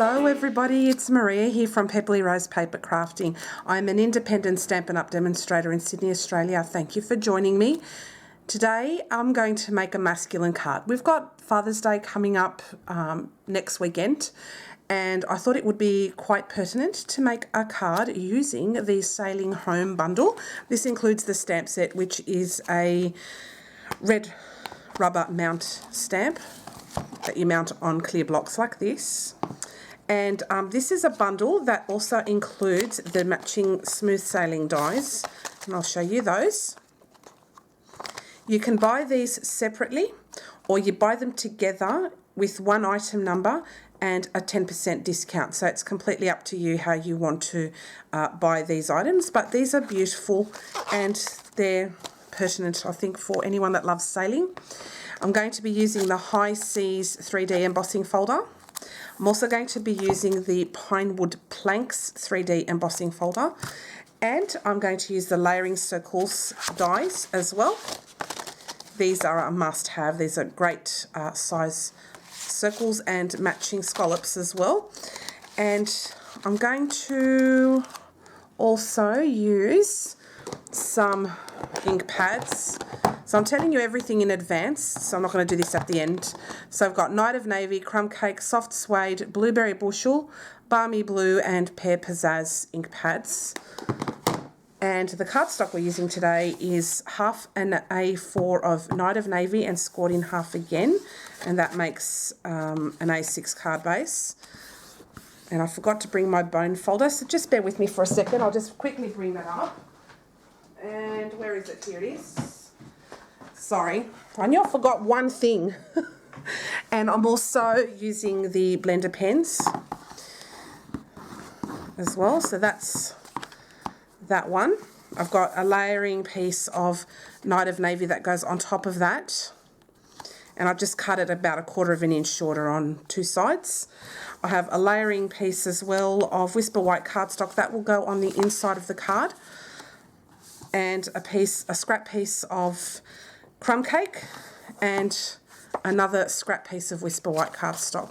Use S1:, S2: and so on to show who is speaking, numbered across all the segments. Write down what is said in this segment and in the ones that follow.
S1: Hello everybody, it's Maria here from Pebbley Rose Paper Crafting. I'm an independent Stampin' Up demonstrator in Sydney, Australia. Thank you for joining me. Today I'm going to make a masculine card. We've got Father's Day coming up next weekend, and I thought it would be quite pertinent to make a card using the Sailing Home bundle. This includes the stamp set, which is a red rubber mount stamp that you mount on clear blocks like this. And this is a bundle that also includes the matching smooth sailing dies, and I'll show you those. You can buy these separately, or you buy them together with one item number and a 10% discount. So it's completely up to you how you want to buy these items, but these are beautiful and they're pertinent, I think, for anyone that loves sailing. I'm going to be using the High Seas 3D embossing folder. I'm also going to be using the Pinewood Planks 3D embossing folder, and I'm going to use the layering circles dies as well. These are a must-have. These are great size circles and matching scallops as well. And I'm going to also use some ink pads. So I'm telling you everything in advance, so I'm not going to do this at the end. So I've got Night of Navy, Crumb Cake, Soft Suede, Blueberry Bushel, Balmy Blue and Pear Pizzazz ink pads. And the cardstock we're using today is half an A4 of Night of Navy and scored in half again, and that makes an A6 card base. And I forgot to bring my bone folder, so just bear with me for a second. I'll just quickly bring that up. And where is it? Here it is. Sorry, I knew I forgot one thing. And I'm also using the blender pens as well, so that's that one. I've got a layering piece of Night of Navy that goes on top of that, and I've just cut it about 1/4 inch shorter on two sides. I have a layering piece as well of Whisper White cardstock that will go on the inside of the card, and a scrap piece of Crumb Cake and another scrap piece of Whisper White cardstock.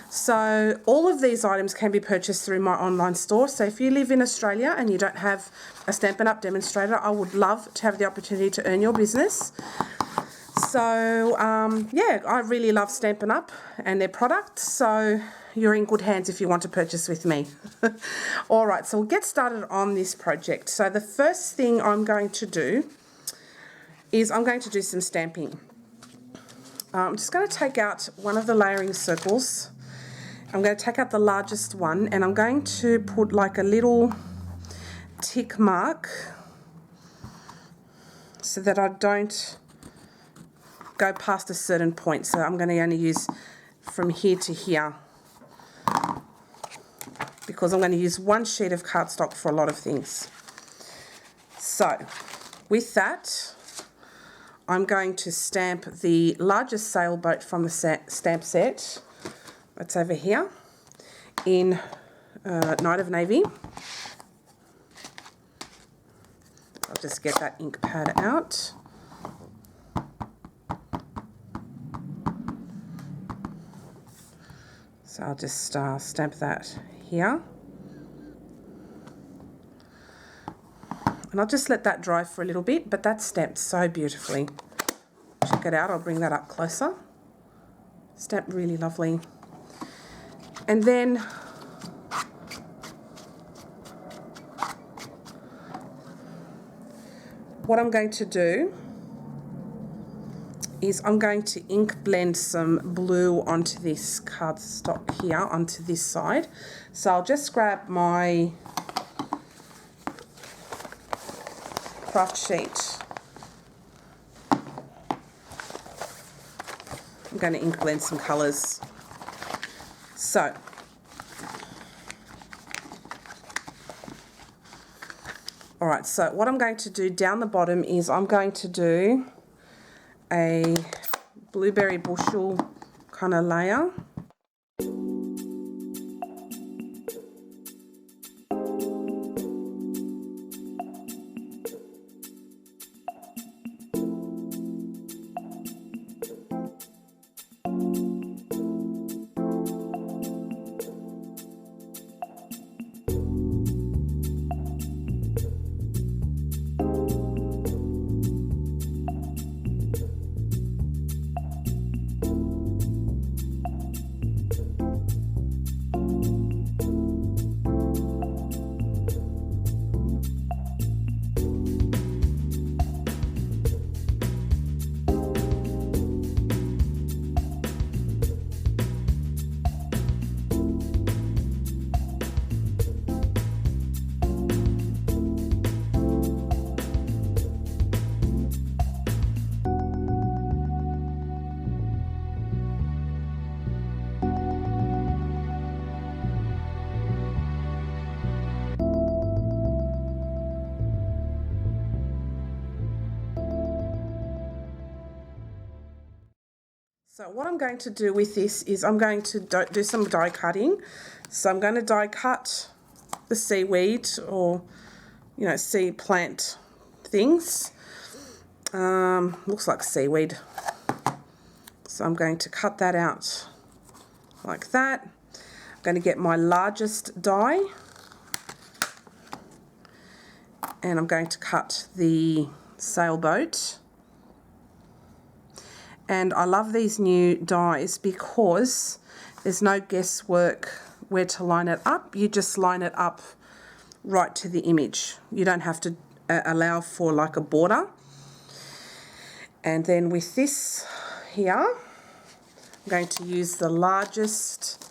S1: So all of these items can be purchased through my online store. So if you live in Australia and you don't have a Stampin' Up demonstrator, I would love to have the opportunity to earn your business. So yeah, I really love Stampin' Up and their products, so you're in good hands if you want to purchase with me. All right, so we'll get started on this project. So the first thing I'm going to do is I'm going to do some stamping. I'm just going to take out one of the layering circles. I'm going to take out the largest one, and I'm going to put like a little tick mark so that I don't go past a certain point. So I'm going to only use from here to here, because I'm going to use one sheet of cardstock for a lot of things. So with that, I'm going to stamp the largest sailboat from the stamp set, that's over here, in Night of Navy. I'll just get that ink pad out. So I'll just stamp that here. And I'll just let that dry for a little bit, but that's stamped so beautifully. Check it out, I'll bring that up closer. Stamped really lovely. And then what I'm going to do is I'm going to ink blend some blue onto this cardstock here, onto this side. So I'll just grab my craft sheet. I'm going to ink blend some colours. So alright, so what I'm going to do down the bottom is I'm going to do a blueberry bushel kind of layer. So what I'm going to do with this is I'm going to do some die cutting. So I'm going to die cut the seaweed, or sea plant things. Looks like seaweed. So I'm going to cut that out like that. I'm going to get my largest die, and I'm going to cut the sailboat. And I love these new dies because there's no guesswork where to line it up. You just line it up right to the image. You don't have to allow for like a border. And then with this here, I'm going to use the largest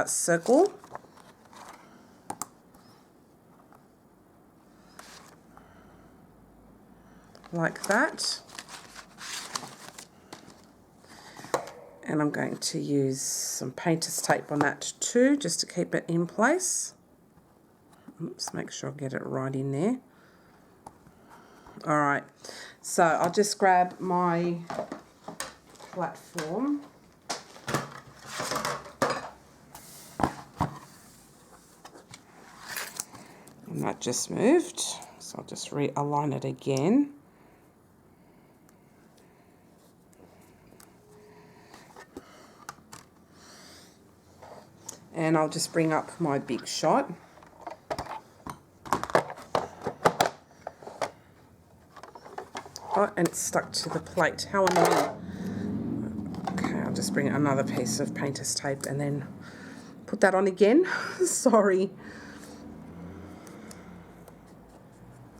S1: circle. Like that. And I'm going to use some painter's tape on that too, just to keep it in place. Oops, make sure I get it right in there. All right, so I'll just grab my platform. And that just moved, so I'll just realign it again. And I'll just bring up my big shot. Oh, and it's stuck to the plate. How annoying. Okay, I'll just bring another piece of painter's tape and then put that on again. Sorry.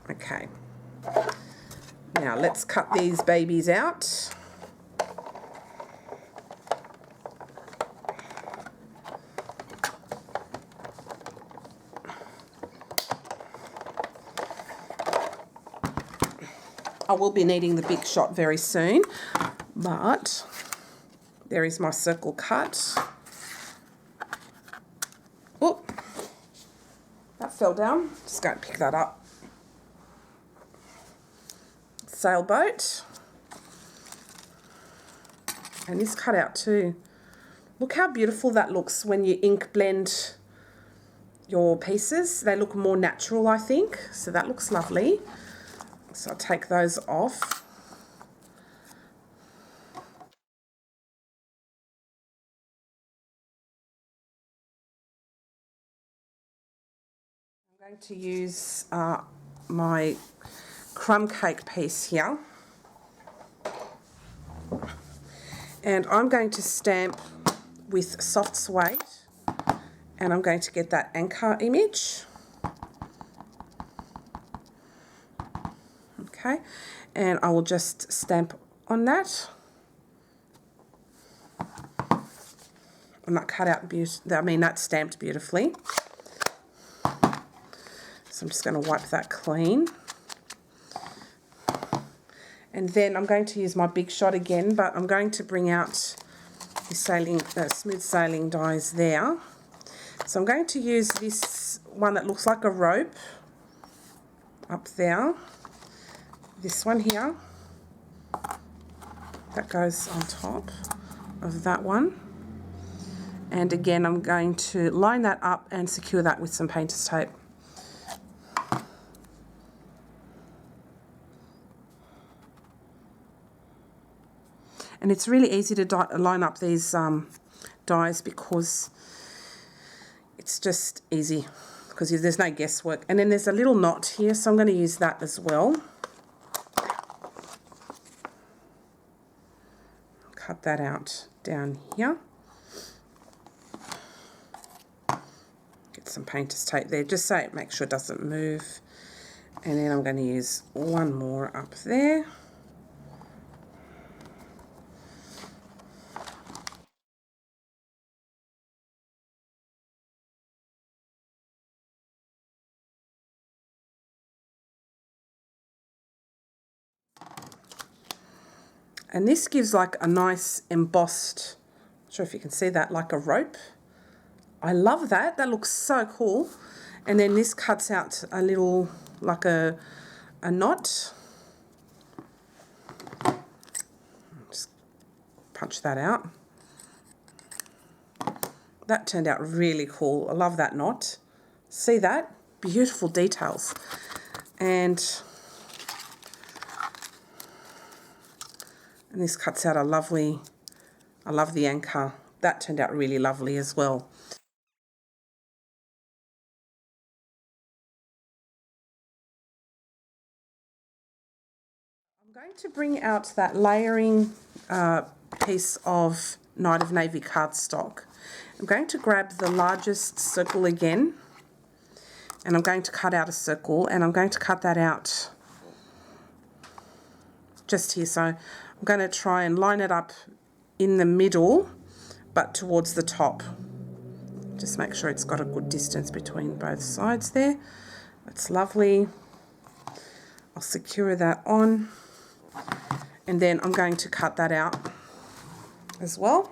S1: Okay. Now let's cut these babies out. I will be needing the big shot very soon, but there is my circle cut. Oop, that fell down. Just going to pick that up. Sailboat. And this cut out too. Look how beautiful that looks when you ink blend your pieces. They look more natural, I think. So that looks lovely. So I'll take those off. I'm going to use my crumb cake piece here. And I'm going to stamp with soft suede. And I'm going to get that anchor image. Okay, and I will just stamp on that. And that cut out that's stamped beautifully. So I'm just going to wipe that clean. And then I'm going to use my big shot again, but I'm going to bring out the smooth sailing dies there. So I'm going to use this one that looks like a rope up there. This one here, that goes on top of that one. And again, I'm going to line that up and secure that with some painter's tape. And it's really easy to line up these dies because it's just easy, because there's no guesswork. And then there's a little knot here, so I'm going to use that as well. Cut that out down here. Get some painter's tape there, just so it makes sure it doesn't move. And then I'm going to use one more up there. And this gives like a nice embossed, not sure if you can see that, like a rope. I love that. That looks so cool. And then this cuts out a little, like a knot. Just punch that out. That turned out really cool. I love that knot. See that? Beautiful details. And this cuts out a lovely, I love the anchor. That turned out really lovely as well. I'm going to bring out that layering piece of Night of Navy cardstock. I'm going to grab the largest circle again, and I'm going to cut out a circle, and I'm going to cut that out just here. So I'm going to try and line it up in the middle, but towards the top. Just make sure it's got a good distance between both sides there. That's lovely. I'll secure that on, and then I'm going to cut that out as well.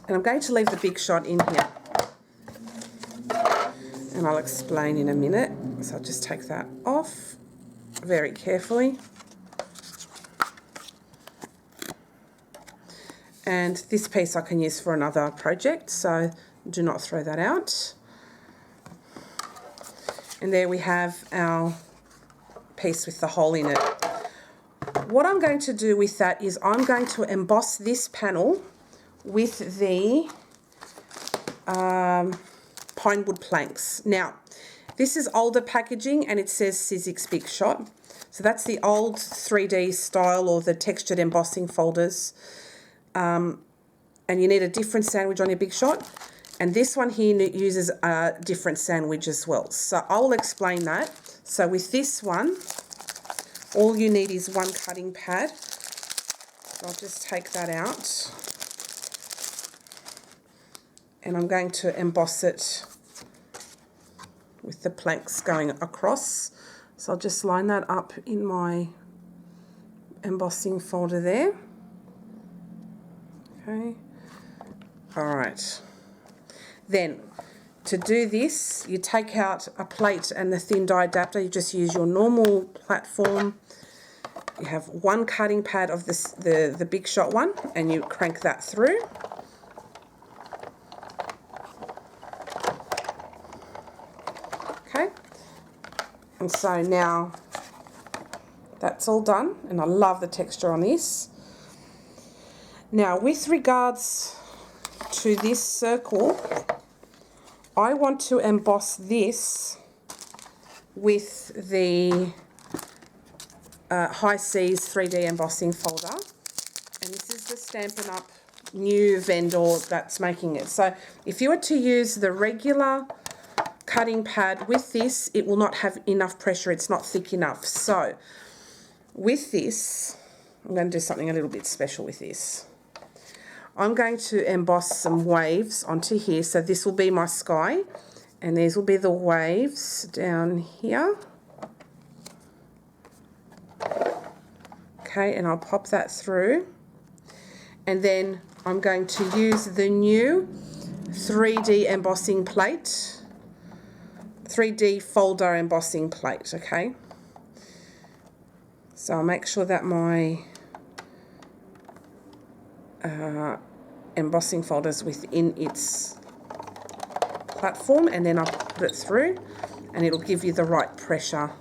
S1: And I'm going to leave the big shot in here, and I'll explain in a minute. So I'll just take that off very carefully. And this piece I can use for another project, so do not throw that out. And there we have our piece with the hole in it. What I'm going to do with that is I'm going to emboss this panel with the Pinewood Planks. Now, this is older packaging and it says Sizzix Big Shot. So that's the old 3D style or the textured embossing folders. And you need a different sandwich on your Big Shot. And this one here uses a different sandwich as well. So I'll explain that. So with this one, all you need is one cutting pad. I'll just take that out. And I'm going to emboss it with the planks going across. So I'll just line that up in my embossing folder there. Okay. All right. Then, to do this, you take out a plate and the thin die adapter. You just use your normal platform. You have one cutting pad of this, the Big Shot one, and you crank that through. Okay. And so now that's all done, and I love the texture on this. Now, with regards to this circle, I want to emboss this with the High Seas 3D embossing folder, and this is the Stampin' Up new vendor that's making it. So if you were to use the regular cutting pad with this, it will not have enough pressure, it's not thick enough. So with this, I'm going to do something a little bit special with this. I'm going to emboss some waves onto here. So this will be my sky, and these will be the waves down here. Okay, and I'll pop that through. And then I'm going to use the new 3D embossing plate, 3D folder embossing plate, okay? So I'll make sure that my embossing folder is within its platform, and then I'll put it through, and it'll give you the right pressure.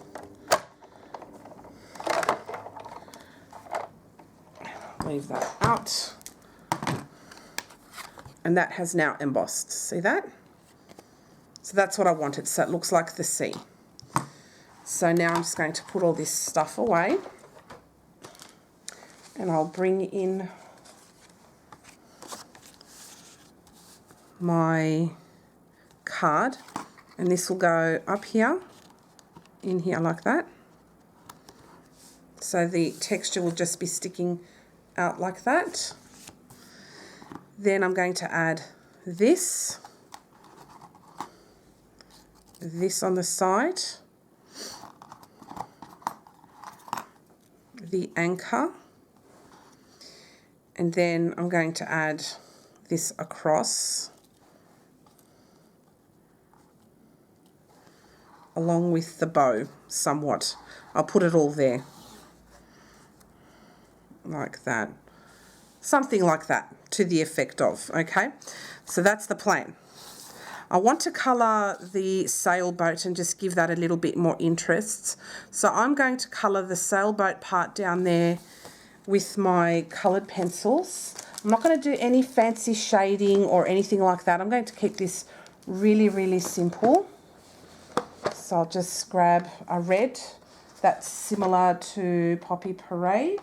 S1: Leave that out. And that has now embossed. See that? So that's what I wanted. So it looks like the sea. So now I'm just going to put all this stuff away, and I'll bring in my card, and this will go up here, in here like that. So the texture will just be sticking out like that. Then I'm going to add this on the side, the anchor, and then I'm going to add this across along with the bow somewhat. I'll put it all there like that, something like that, to the effect of. Okay, so that's the plan. I want to colour the sailboat and just give that a little bit more interest. So I'm going to colour the sailboat part down there with my coloured pencils. I'm not going to do any fancy shading or anything like that. I'm going to keep this really, really simple. So I'll just grab a red that's similar to Poppy Parade.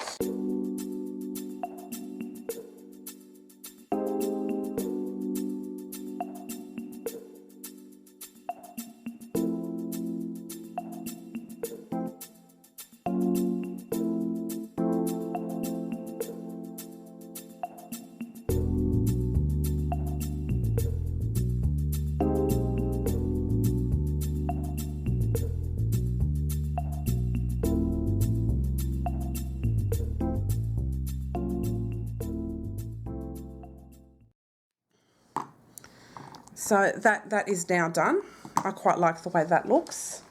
S1: So that is now done. I quite like the way that looks.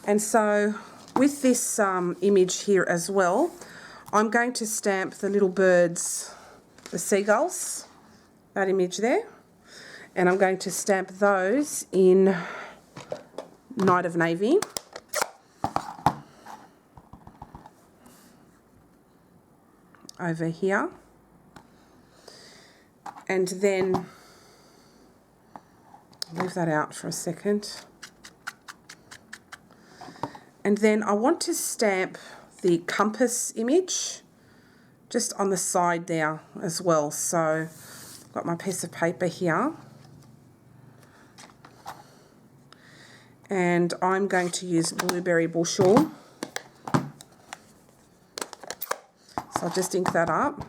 S1: And so with this image here as well, I'm going to stamp the little birds, the seagulls, that image there. And I'm going to stamp those in Night of Navy. Over here. And then, leave that out for a second. And then I want to stamp the compass image just on the side there as well. So I've got my piece of paper here. And I'm going to use Blueberry Bushel. So I'll just ink that up.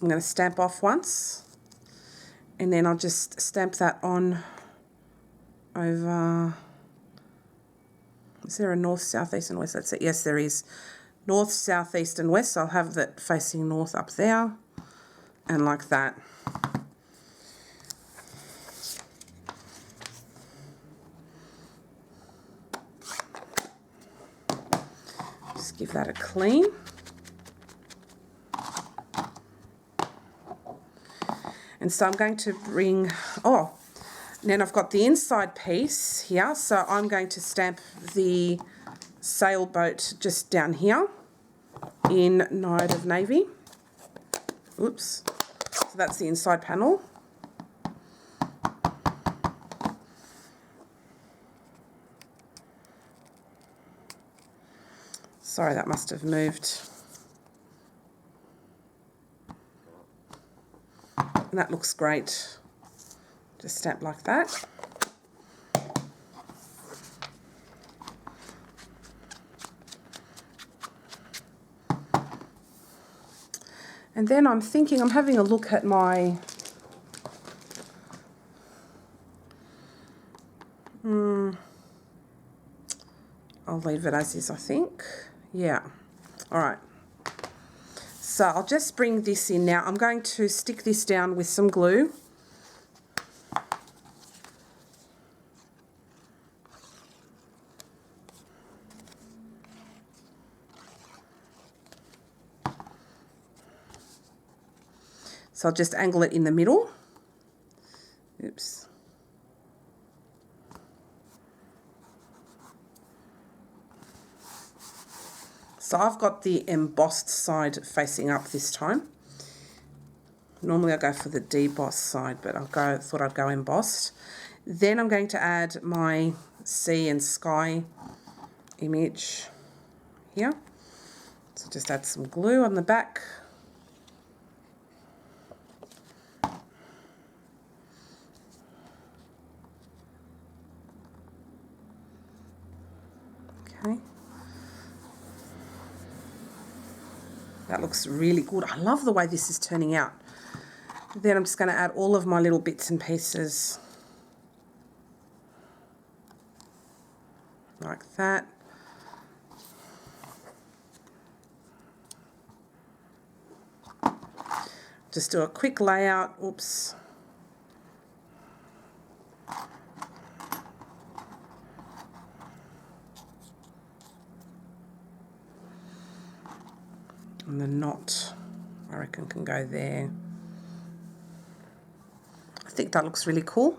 S1: I'm going to stamp off once, and then I'll just stamp that on over, is there a north, south, east and west? That's it. Yes, there is. North, south, east and west. I'll have that facing north up there, and like that. Just give that a clean. And so I'm going to bring, then I've got the inside piece here. So I'm going to stamp the sailboat just down here in Night of Navy. Oops. So that's the inside panel. Sorry, that must have moved. And that looks great. Just stamp like that. And then I'm thinking, I'm having a look at my I'll leave it as is, I think. Yeah. All right. So I'll just bring this in now. I'm going to stick this down with some glue. So I'll just angle it in the middle. Oops. So I've got the embossed side facing up this time. Normally I go for the debossed side, but thought I'd go embossed. Then I'm going to add my sea and sky image here. So just add some glue on the back. Okay. That looks really good. I love the way this is turning out. Then I'm just going to add all of my little bits and pieces like that. just do a quick layout. Oops. And the knot, I reckon, can go there. I think that looks really cool.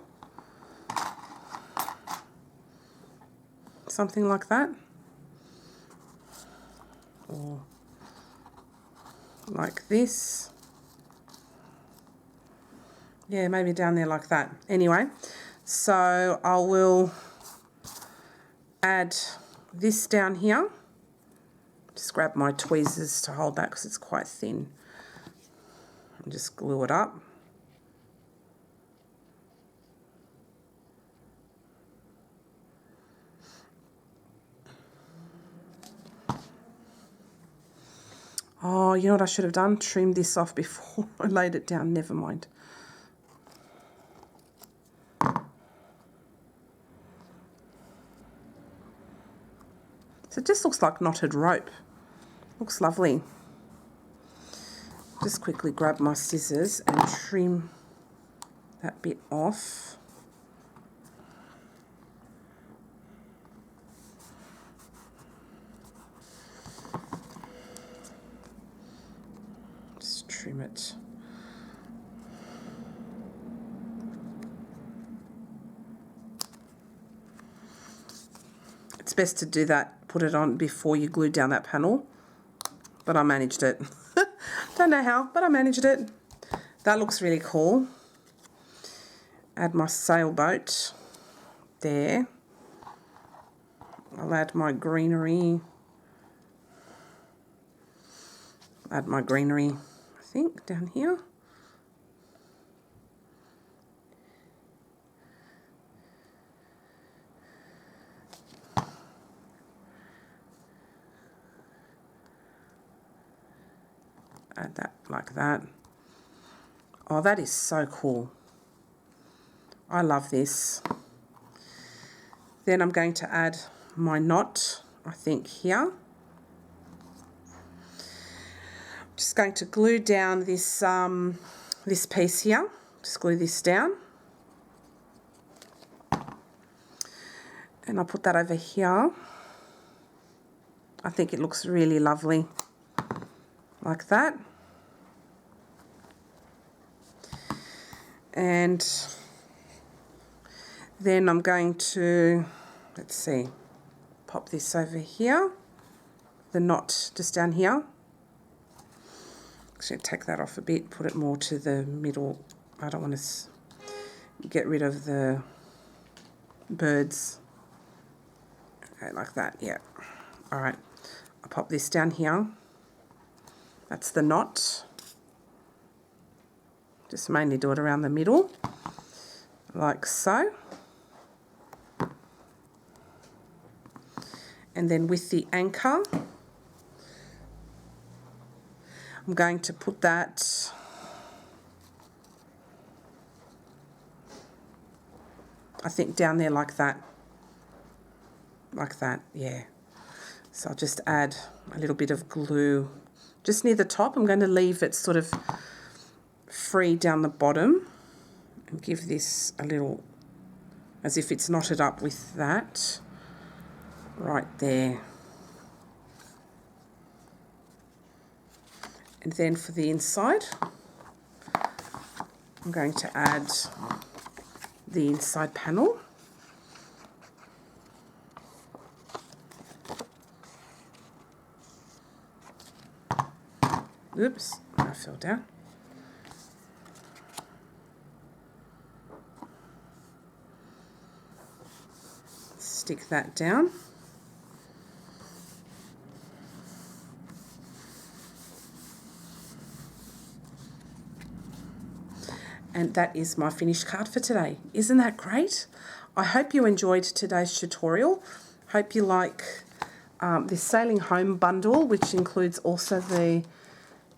S1: Something like that. Or like this. Yeah, maybe down there like that. Anyway, so I will add this down here. Just grab my tweezers to hold that because it's quite thin. And just glue it up. Oh, you know what I should have done? Trimmed this off before I laid it down. Never mind. So it just looks like knotted rope. Looks lovely. Just quickly grab my scissors and trim that bit off. Just trim it. It's best to do that, put it on before you glue down that panel, but I managed it. Don't know how, but I managed it. That looks really cool. Add my sailboat there. I'll add my greenery. Add my greenery, I think, down here. Add that like that. Oh, that is so cool. I love this. Then I'm going to add my knot, I think, here. Just going to glue down this this piece here. Just glue this down. And I'll put that over here. I think it looks really lovely. Like that. And then I'm going to, let's see, pop this over here. The knot just down here. Actually, take that off a bit, put it more to the middle. I don't want to get rid of the birds. Okay, like that, yeah. All right, I'll pop this down here. That's the knot. Just mainly do it around the middle, like so. And then with the anchor, I'm going to put that I think down there like that. Like that, yeah. So I'll just add a little bit of glue just near the top. I'm going to leave it sort of free down the bottom and give this a little, as if it's knotted up with that right there. And then for the inside, I'm going to add the inside panel. Oops, I fell down. Stick that down. And that is my finished card for today. Isn't that great? I hope you enjoyed today's tutorial. Hope you like this Sailing Home bundle, which includes also the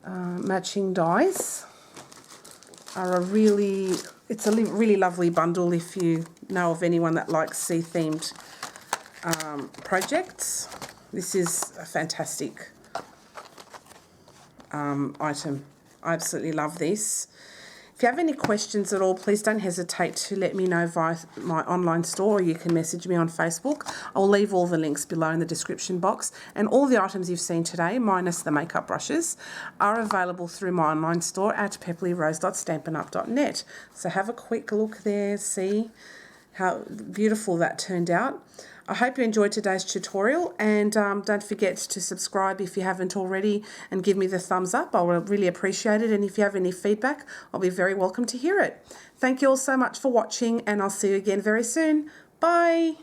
S1: matching dies. It's a really lovely bundle if you know of anyone that likes sea-themed projects. This is a fantastic item. I absolutely love this. If you have any questions at all, please don't hesitate to let me know via my online store, or you can message me on Facebook. I'll leave all the links below in the description box. And all the items you've seen today, minus the makeup brushes, are available through my online store at pepperlyrose.stampinup.net. So have a quick look there, see how beautiful that turned out. I hope you enjoyed today's tutorial, and don't forget to subscribe if you haven't already and give me the thumbs up. I will really appreciate it, and if you have any feedback, I'll be very welcome to hear it. Thank you all so much for watching, and I'll see you again very soon. Bye!